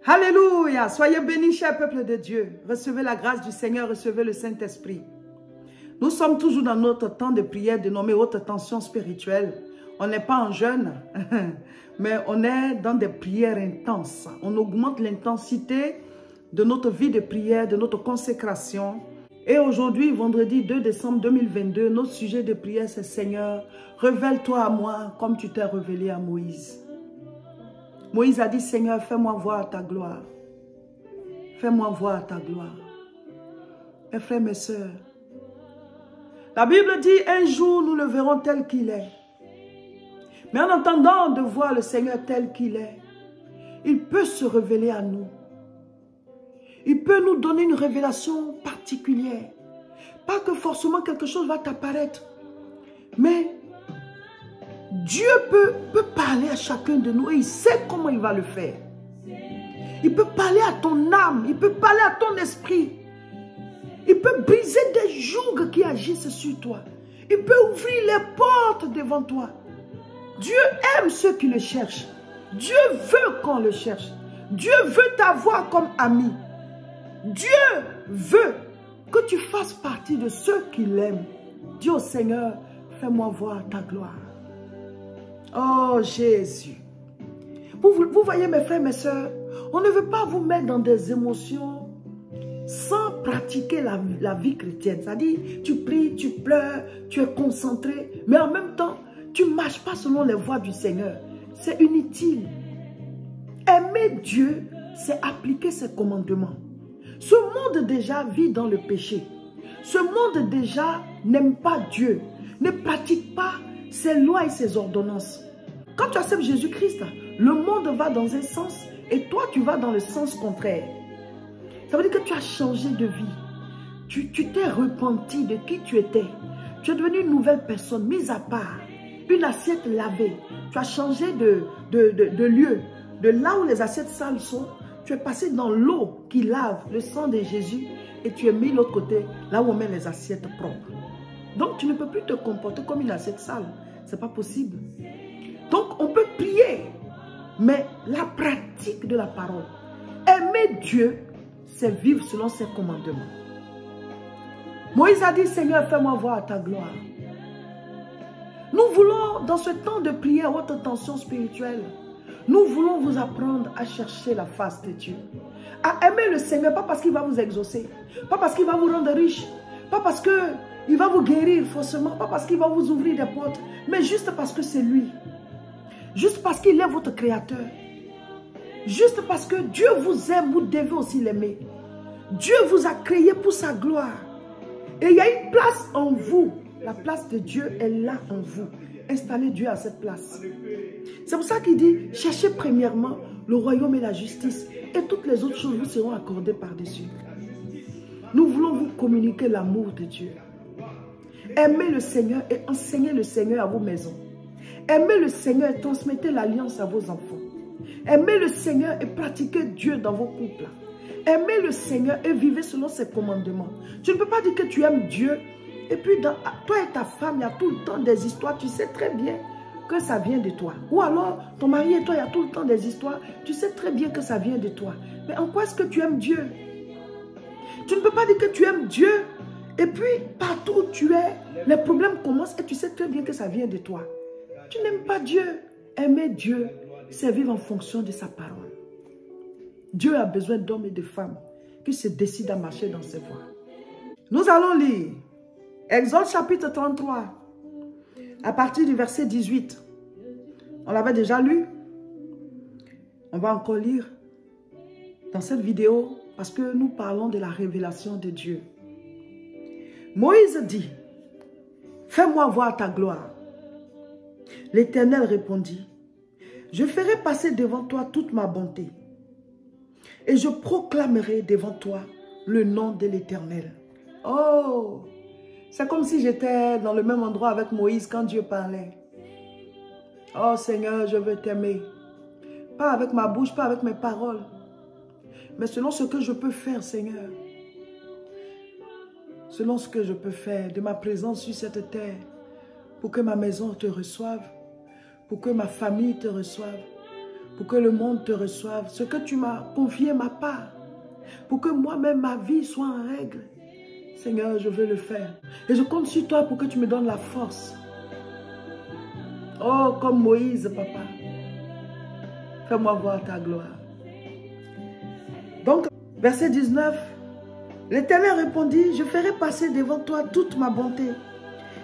Alléluia, soyez bénis, cher peuple de Dieu. Recevez la grâce du Seigneur, recevez le Saint-Esprit. Nous sommes toujours dans notre temps de prière dénommé haute tension spirituelle. On n'est pas en jeûne, mais on est dans des prières intenses. On augmente l'intensité de notre vie de prière, de notre consécration. Et aujourd'hui, vendredi 2 décembre 2022, notre sujet de prière, c'est Seigneur, révèle-toi à moi comme tu t'es révélé à Moïse. Moïse a dit, Seigneur, fais-moi voir ta gloire. Fais-moi voir ta gloire. Mes frères, mes sœurs, la Bible dit, un jour, nous le verrons tel qu'il est. Mais en attendant de voir le Seigneur tel qu'il est, il peut se révéler à nous. Il peut nous donner une révélation particulière. Pas que forcément quelque chose va t'apparaître, mais Dieu peut parler à chacun de nous et il sait comment il va le faire. Il peut parler à ton âme, il peut parler à ton esprit. Il peut briser des jougs qui agissent sur toi. Il peut ouvrir les portes devant toi. Dieu aime ceux qui le cherchent. Dieu veut qu'on le cherche. Dieu veut t'avoir comme ami. Dieu veut que tu fasses partie de ceux qui l'aiment. Dis au Seigneur, fais-moi voir ta gloire. Oh Jésus. Vous voyez mes frères, mes soeurs, on ne veut pas vous mettre dans des émotions sans pratiquer la vie chrétienne. C'est-à-dire, tu pries, tu pleures, tu es concentré, mais en même temps, tu ne marches pas selon les voies du Seigneur. C'est inutile. Aimer Dieu, c'est appliquer ses commandements. Ce monde déjà vit dans le péché. Ce monde déjà n'aime pas Dieu, ne pratique pas ses lois et ses ordonnances. Quand tu acceptes Jésus-Christ, le monde va dans un sens et toi tu vas dans le sens contraire. Ça veut dire que tu as changé de vie. Tu t'es repenti de qui tu étais. Tu es devenu une nouvelle personne, mise à part. Une assiette lavée. Tu as changé de lieu. De là où les assiettes sales sont, tu es passé dans l'eau qui lave le sang de Jésus et tu es mis de l'autre côté, là où on met les assiettes propres. Donc tu ne peux plus te comporter comme une assiette sale. Ce n'est pas possible. Donc on peut prier, mais la pratique de la parole. Aimer Dieu, c'est vivre selon ses commandements. Moïse a dit, Seigneur, fais-moi voir ta gloire. Nous voulons, dans ce temps de prière, haute tension spirituelle, nous voulons vous apprendre à chercher la face de Dieu. À aimer le Seigneur, pas parce qu'il va vous exaucer, pas parce qu'il va vous rendre riche, pas parce qu'il va vous guérir forcément, pas parce qu'il va vous ouvrir des portes, mais juste parce que c'est lui. Juste parce qu'il est votre créateur. Juste parce que Dieu vous aime, vous devez aussi l'aimer. Dieu vous a créé pour sa gloire. Et il y a une place en vous. La place de Dieu est là en vous. Installez Dieu à cette place. C'est pour ça qu'il dit, cherchez premièrement le royaume et la justice. Et toutes les autres choses vous seront accordées par-dessus. Nous voulons vous communiquer l'amour de Dieu. Aimez le Seigneur et enseignez le Seigneur à vos maisons. Aimez le Seigneur et transmettez l'alliance à vos enfants. Aimez le Seigneur et pratiquez Dieu dans vos couples. Aimez le Seigneur et vivez selon ses commandements. Tu ne peux pas dire que tu aimes Dieu et puis toi et ta femme, il y a tout le temps des histoires. Tu sais très bien que ça vient de toi. Ou alors, ton mari et toi, il y a tout le temps des histoires. Tu sais très bien que ça vient de toi. Mais en quoi est-ce que tu aimes Dieu? Tu ne peux pas dire que tu aimes Dieu et puis partout où tu es, les problèmes commencent et tu sais très bien que ça vient de toi. Tu n'aimes pas Dieu. Aimer Dieu, c'est vivre en fonction de sa parole. Dieu a besoin d'hommes et de femmes qui se décident à marcher dans ses voies. Nous allons lire Exode chapitre 33, à partir du verset 18. On l'avait déjà lu. On va encore lire dans cette vidéo parce que nous parlons de la révélation de Dieu. Moïse dit, fais-moi voir ta gloire. L'Éternel répondit, je ferai passer devant toi toute ma bonté et je proclamerai devant toi le nom de l'Éternel. Oh, c'est comme si j'étais dans le même endroit avec Moïse quand Dieu parlait. Oh Seigneur, je veux t'aimer. Pas avec ma bouche, pas avec mes paroles, mais selon ce que je peux faire, Seigneur. Selon ce que je peux faire de ma présence sur cette terre, pour que ma maison te reçoive, pour que ma famille te reçoive, pour que le monde te reçoive. Ce que tu m'as confié ma part, pour que moi-même ma vie soit en règle. Seigneur, je veux le faire. Et je compte sur toi pour que tu me donnes la force. Oh, comme Moïse, papa. Fais-moi voir ta gloire. Donc, verset 19. L'Éternel répondit, je ferai passer devant toi toute ma bonté.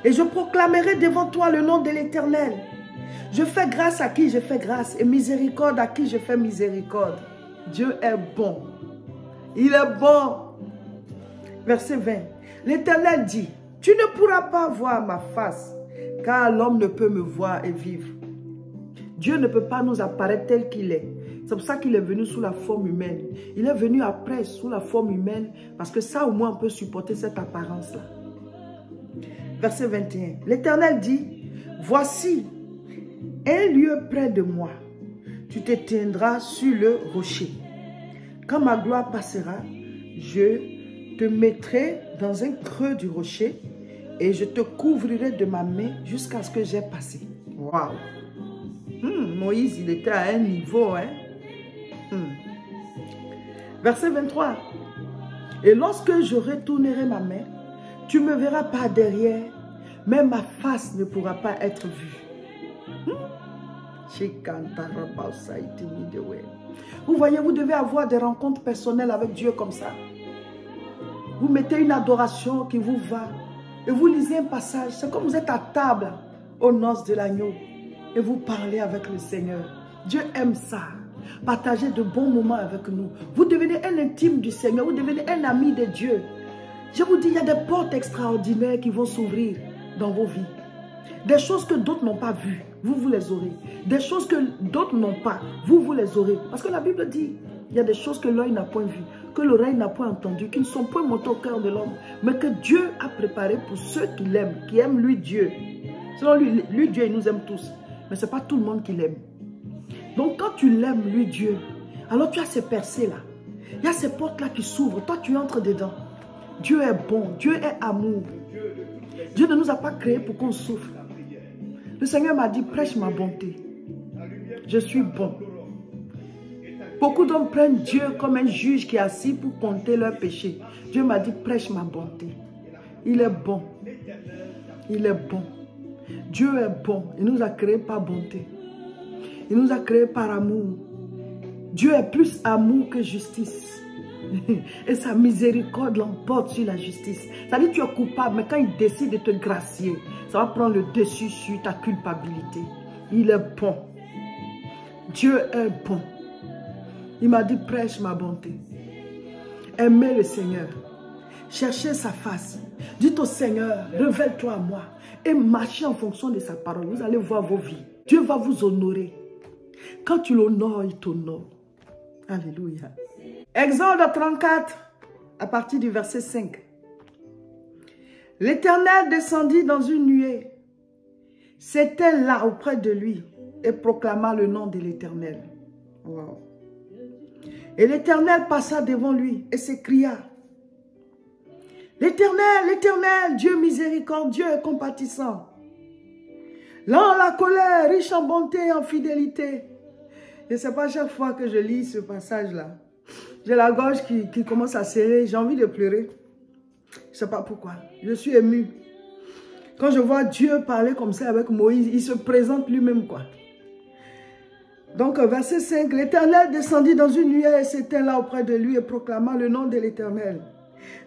Et je proclamerai devant toi le nom de l'Éternel. Je fais grâce à qui je fais grâce. Et miséricorde à qui je fais miséricorde. Dieu est bon. Il est bon. Verset 20. L'Éternel dit, tu ne pourras pas voir ma face, car l'homme ne peut me voir et vivre. Dieu ne peut pas nous apparaître tel qu'il est. C'est pour ça qu'il est venu sous la forme humaine. Il est venu après sous la forme humaine, parce que ça au moins on peut supporter cette apparence-là. Verset 21. L'Éternel dit, voici un lieu près de moi. Tu te tiendras sur le rocher. Quand ma gloire passera, je te mettrai dans un creux du rocher et je te couvrirai de ma main jusqu'à ce que j'ai passé. Waouh! Moïse, il était à un niveau. Hein? Verset 23. Et lorsque je retournerai ma main, tu me verras par derrière, mais ma face ne pourra pas être vue. Vous voyez, vous devez avoir des rencontres personnelles avec Dieu comme ça. Vous mettez une adoration qui vous va et vous lisez un passage. C'est comme vous êtes à table aux noces de l'agneau et vous parlez avec le Seigneur. Dieu aime ça. Partagez de bons moments avec nous. Vous devenez un intime du Seigneur. Vous devenez un ami de Dieu. Je vous dis, il y a des portes extraordinaires qui vont s'ouvrir dans vos vies. Des choses que d'autres n'ont pas vues, vous les aurez. Des choses que d'autres n'ont pas, vous les aurez. Parce que la Bible dit, il y a des choses que l'œil n'a point vues, que l'oreille n'a point entendues, qui ne sont point montées au cœur de l'homme, mais que Dieu a préparé pour ceux qui l'aiment, qui aiment lui Dieu. Selon lui Dieu, il nous aime tous. Mais ce n'est pas tout le monde qui l'aime. Donc quand tu l'aimes, lui Dieu, alors tu as ces percées-là. Il y a ces portes-là qui s'ouvrent. Toi, tu entres dedans. Dieu est bon. Dieu est amour. Dieu ne nous a pas créés pour qu'on souffre. Le Seigneur m'a dit, prêche ma bonté. Je suis bon. Beaucoup d'hommes prennent Dieu comme un juge qui est assis pour compter leurs péchés. Dieu m'a dit, prêche ma bonté. Il est bon. Il est bon. Dieu est bon. Il nous a créés par bonté. Il nous a créés par amour. Dieu est plus amour que justice. Et sa miséricorde l'emporte sur la justice. Ça dit que tu es coupable, mais quand il décide de te gracier, ça va prendre le dessus sur ta culpabilité. Il est bon. Dieu est bon. Il m'a dit, prêche ma bonté. Aimez le Seigneur. Cherchez sa face. Dites au Seigneur, révèle-toi à moi. Et marchez en fonction de sa parole. Vous allez voir vos vies. Dieu va vous honorer. Quand tu l'honores, il t'honore. Alléluia. Exode 34, à partir du verset 5. L'Éternel descendit dans une nuée. C'était là auprès de lui et proclama le nom de l'Éternel. Wow. Et l'Éternel passa devant lui et s'écria, l'Éternel, l'Éternel, Dieu miséricordieux et compatissant, lent à la colère, riche en bonté et en fidélité. Et ce n'est pas chaque fois que je lis ce passage-là. J'ai la gorge qui commence à serrer, j'ai envie de pleurer. Je ne sais pas pourquoi, je suis émue. Quand je vois Dieu parler comme ça avec Moïse, il se présente lui-même quoi. Donc verset 5, l'Éternel descendit dans une nuée et s'éteignit là auprès de lui et proclama le nom de l'Éternel.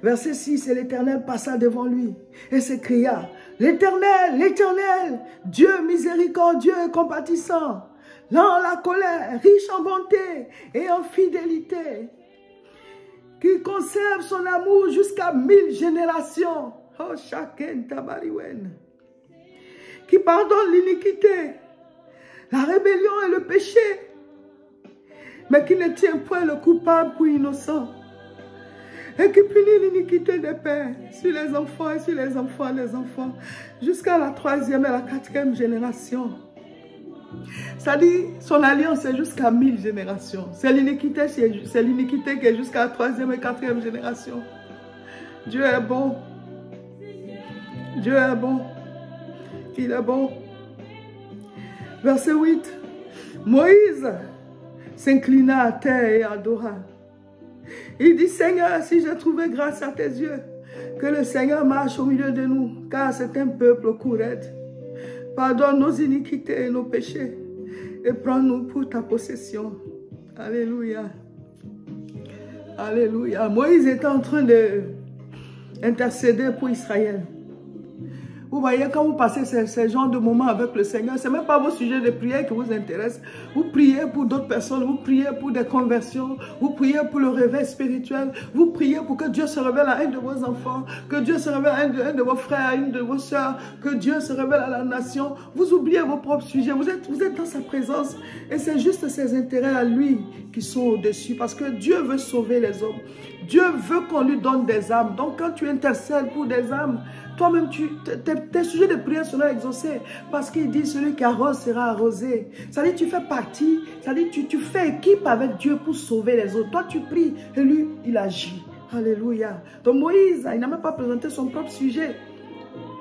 Verset 6, et l'Éternel passa devant lui et s'écria, l'Éternel, l'Éternel, Dieu miséricordieux et compatissant, lent à la colère, riche en bonté et en fidélité, qui conserve son amour jusqu'à 1000 générations. Oh, chacun tabariwen. Qui pardonne l'iniquité, la rébellion et le péché, mais qui ne tient point le coupable pour innocent, et qui punit l'iniquité des pères sur les enfants et sur les enfants des enfants, jusqu'à la 3e et la 4e génération. Ça dit, son alliance est jusqu'à 1000 générations. C'est l'iniquité qui est jusqu'à la 3e et 4e génération. Dieu est bon. Dieu est bon. Il est bon. Verset 8. Moïse s'inclina à terre et adora. Il dit, Seigneur, si j'ai trouvé grâce à tes yeux, que le Seigneur marche au milieu de nous, car c'est un peuple courant. Pardonne nos iniquités et nos péchés, et prends-nous pour ta possession. Alléluia. Alléluia. Moïse était en train d'intercéder pour Israël. Vous voyez, quand vous passez ces genres de moments avec le Seigneur, ce n'est même pas vos sujets de prière qui vous intéressent. Vous priez pour d'autres personnes, vous priez pour des conversions, vous priez pour le réveil spirituel, vous priez pour que Dieu se révèle à un de vos enfants, que Dieu se révèle à un de vos frères, à une de vos soeurs, que Dieu se révèle à la nation. Vous oubliez vos propres sujets, vous êtes dans sa présence et c'est juste ses intérêts à lui qui sont au-dessus parce que Dieu veut sauver les hommes. Dieu veut qu'on lui donne des âmes. Donc quand tu intercèdes pour des âmes, toi-même, tes sujets de prière seront exaucés. Parce qu'il dit, celui qui arrose sera arrosé. Ça dit, tu fais partie, ça dit, tu fais équipe avec Dieu pour sauver les autres. Toi, tu pries et lui, il agit. Alléluia. Donc Moïse, il n'a même pas présenté son propre sujet.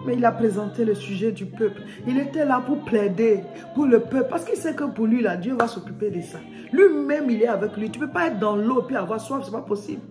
Mais il a présenté le sujet du peuple. Il était là pour plaider pour le peuple. Parce qu'il sait que pour lui, là, Dieu va s'occuper de ça. Lui-même, il est avec lui. Tu ne peux pas être dans l'eau et avoir soif, ce n'est pas possible.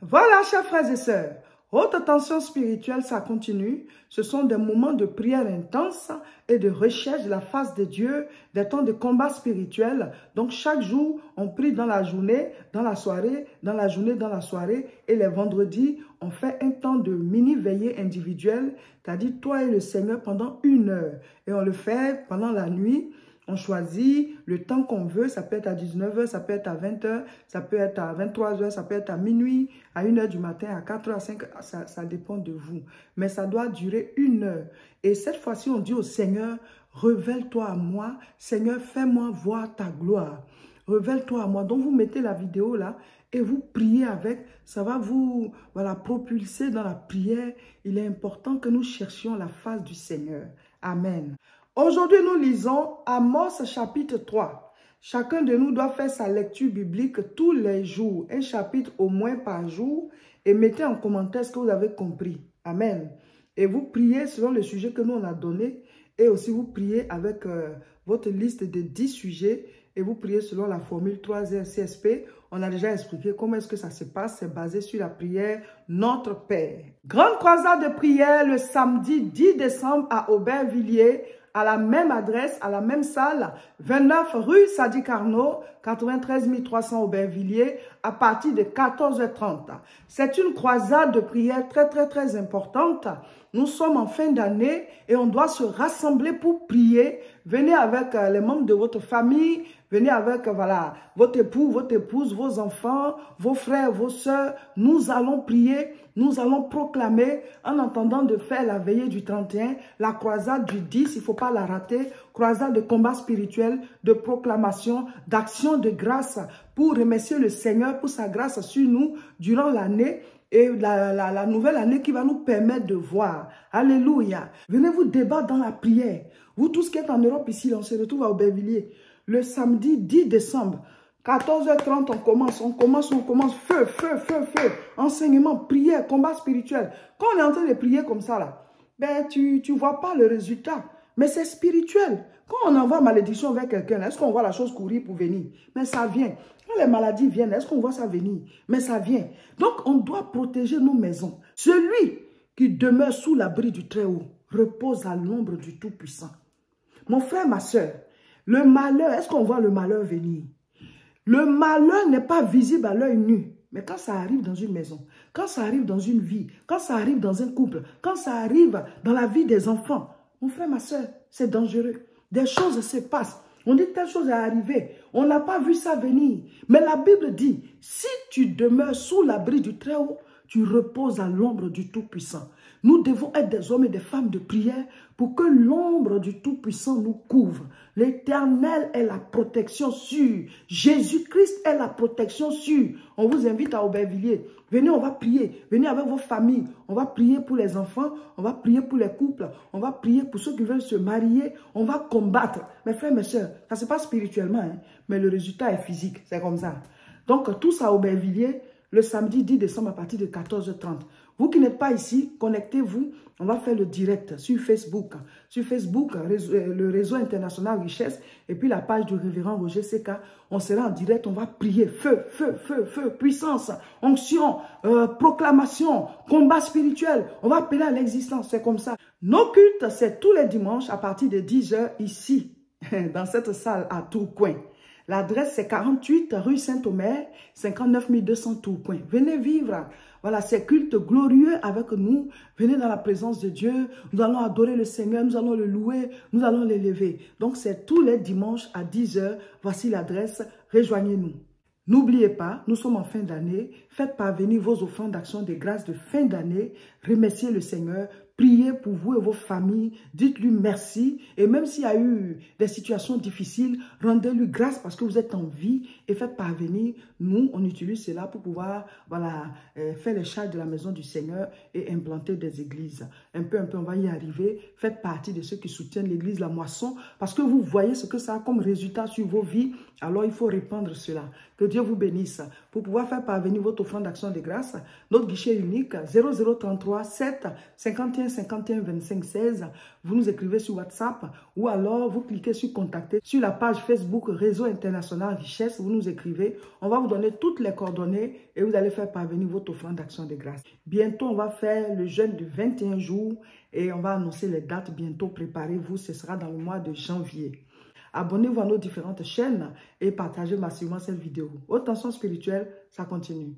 Voilà, chers frères et sœurs. Haute tension spirituelle, ça continue. Ce sont des moments de prière intense et de recherche de la face de Dieu, des temps de combat spirituel. Donc chaque jour, on prie dans la journée, dans la soirée, dans la journée, dans la soirée. Et les vendredis, on fait un temps de mini-veillée individuelle, c'est-à-dire toi et le Seigneur pendant 1 heure. Et on le fait pendant la nuit. On choisit le temps qu'on veut, ça peut être à 19 h, ça peut être à 20 h, ça peut être à 23 h, ça peut être à minuit, à 1 h du matin, à 4 h, à 5 h, ça dépend de vous. Mais ça doit durer 1 heure. Et cette fois-ci, on dit au Seigneur, révèle-toi à moi, Seigneur, fais-moi voir ta gloire. Révèle-toi à moi. Donc vous mettez la vidéo là et vous priez avec, ça va vous propulser dans la prière. Il est important que nous cherchions la face du Seigneur. Amen. Aujourd'hui, nous lisons Amos chapitre 3. Chacun de nous doit faire sa lecture biblique tous les jours, un chapitre au moins par jour, et mettez en commentaire ce que vous avez compris. Amen. Et vous priez selon le sujet que nous on a donné, et aussi vous priez avec votre liste de 10 sujets, et vous priez selon la formule 3R CSP. On a déjà expliqué comment est-ce que ça se passe. C'est basé sur la prière Notre Père. Grande croisade de prière le samedi 10 décembre à Aubervilliers, à la même adresse, à la même salle, 29 rue Sadi Carnot, 93 300 Aubervilliers, à partir de 14 h 30. C'est une croisade de prière très importante. Nous sommes en fin d'année et on doit se rassembler pour prier. Venez avec les membres de votre famille, venez avec votre époux, votre épouse, vos enfants, vos frères, vos soeurs. Nous allons prier, nous allons proclamer en attendant de faire la veillée du 31, la croisade du 10, il ne faut pas la rater, croisade de combat spirituel, de proclamation, d'action de grâce pour remercier le Seigneur pour sa grâce sur nous durant l'année. Et la nouvelle année qui va nous permettre de voir. Alléluia. Venez vous débattre dans la prière. Vous tous qui êtes en Europe ici, on se retrouve à Aubervilliers. Le samedi 10 décembre, 14 h 30, on commence. Feu. Enseignement, prière, combat spirituel. Quand on est en train de prier comme ça, là, ben, tu ne vois pas le résultat. Mais c'est spirituel. Quand on envoie malédiction vers quelqu'un, est-ce qu'on voit la chose courir pour venir? Mais ça vient. Quand les maladies viennent, est-ce qu'on voit ça venir? Mais ça vient. Donc, on doit protéger nos maisons. Celui qui demeure sous l'abri du Très-Haut repose à l'ombre du Tout-Puissant. Mon frère, ma soeur, le malheur, est-ce qu'on voit le malheur venir? Le malheur n'est pas visible à l'œil nu. Mais quand ça arrive dans une maison, quand ça arrive dans une vie, quand ça arrive dans un couple, quand ça arrive dans la vie des enfants, mon frère, ma soeur, c'est dangereux. Des choses se passent. On dit telle chose est arrivée. On n'a pas vu ça venir. Mais la Bible dit, si tu demeures sous l'abri du Très-Haut, tu reposes à l'ombre du Tout-Puissant. Nous devons être des hommes et des femmes de prière pour que l'ombre du Tout-Puissant nous couvre. L'Éternel est la protection sûre. Jésus-Christ est la protection sûre. On vous invite à Aubervilliers. Venez, on va prier. Venez avec vos familles. On va prier pour les enfants. On va prier pour les couples. On va prier pour ceux qui veulent se marier. On va combattre. Mes frères, mes soeurs, ça se passe spirituellement, hein, mais le résultat est physique. C'est comme ça. Donc, tous à Aubervilliers, le samedi 10 décembre à partir de 14h30. Vous qui n'êtes pas ici, connectez-vous. On va faire le direct sur Facebook. Sur Facebook, le réseau international Richesse et puis la page du révérend Roger Seka. On sera en direct, on va prier. Feu, feu, feu, feu, puissance, onction, proclamation, combat spirituel. On va appeler à l'existence, c'est comme ça. Nos cultes, c'est tous les dimanches à partir de 10h ici, dans cette salle à Tourcoing. L'adresse, c'est 48 rue Saint-Omer, 59 200 Tourcoing. Venez vivre, voilà, ces cultes glorieux avec nous. Venez dans la présence de Dieu. Nous allons adorer le Seigneur, nous allons le louer, nous allons l'élever. Donc, c'est tous les dimanches à 10h. Voici l'adresse, rejoignez-nous. N'oubliez pas, nous sommes en fin d'année. Faites parvenir vos offrandes d'action de grâce de fin d'année. Remerciez le Seigneur. Priez pour vous et vos familles. Dites-lui merci. Et même s'il y a eu des situations difficiles, rendez-lui grâce parce que vous êtes en vie et faites parvenir. Nous, on utilise cela pour pouvoir faire les charges de la maison du Seigneur et implanter des églises. Un peu, on va y arriver. Faites partie de ceux qui soutiennent l'église La Moisson parce que vous voyez ce que ça a comme résultat sur vos vies. Alors, il faut répandre cela. Que Dieu vous bénisse. Pour pouvoir faire parvenir votre offrande d'action de grâce, notre guichet unique 0033 7 51 51 25 16. Vous nous écrivez sur WhatsApp ou alors vous cliquez sur contacter sur la page Facebook Réseau International Richesse. Vous nous écrivez. On va vous donner toutes les coordonnées et vous allez faire parvenir votre offrande d'action de grâce. Bientôt, on va faire le jeûne de 21 jours et on va annoncer les dates bientôt. Préparez-vous, ce sera dans le mois de janvier. Abonnez-vous à nos différentes chaînes et partagez massivement cette vidéo. Haute tension spirituelle, ça continue.